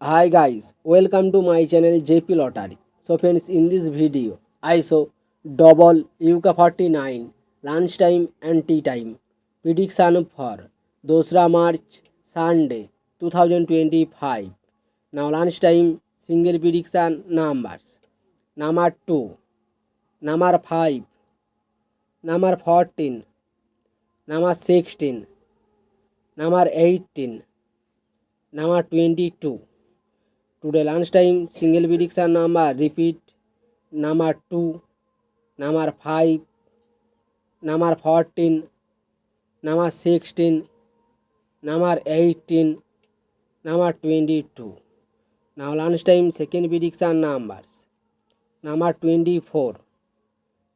Hi guys, welcome to my channel JP Lottery. So friends, in this video, I show double UK 49 lunchtime and tea time prediction for 2 March Sunday 2025. Now lunchtime single prediction numbers. Number 2, number 5, number 14, number 16, number 18, number 22. Today lunchtime single prediction number repeat number 2, number 5, number 14, number 16, number 18, number 22. Now lunchtime second prediction numbers number 24,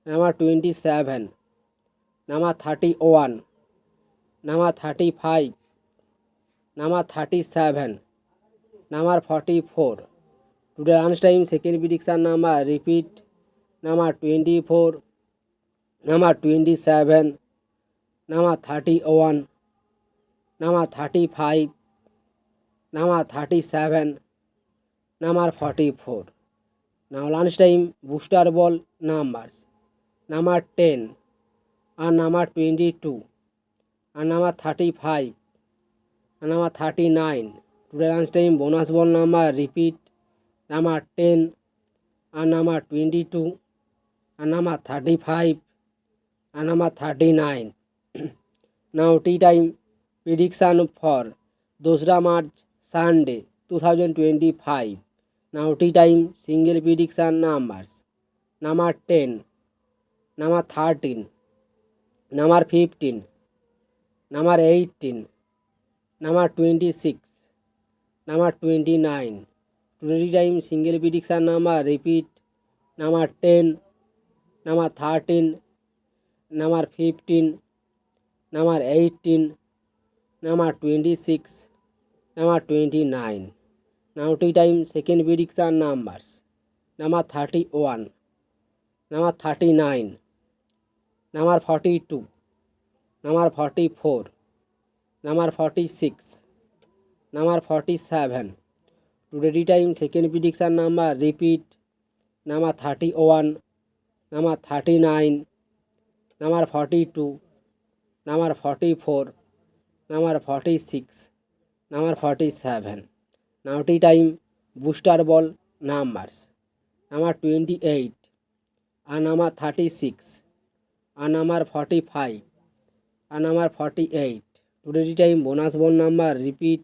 number 27, number 31, number 35, number 37, number 44. Today lunchtime second prediction number repeat number 24, number 27, number 31, number 35, number 37, number 44. Now lunchtime booster ball numbers number 10 and number 22 and number 35 and number 39. Today lunchtime bonus ball number repeat number 10 and number 22 and number 35 and number 39. Now tea time prediction for 2 March Sunday 2025. Now tea time single prediction numbers number 10, number 13, number 15, number 18, number 26, number 29. Today time single prediction number repeat number 10, number 13, number 15, number 18, number 26, number 29. Now tea time second prediction numbers number 31, number 39, number 42, number 44, number 46, number 47. Today time second prediction number repeat number 31, number 39, number 42, number 44, number 46, number 47. Now tea time booster ball numbers number 28 and number 36 and number 45 and number 48. Today time bonus ball number repeat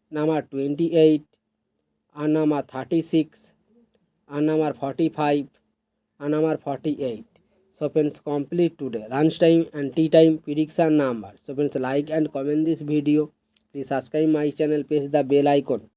number 28 and number 36 and number 45 and number 48. So friends, complete today lunchtime and tea time prediction numbers. So friends, like and comment this video. Please subscribe my channel, press the bell icon.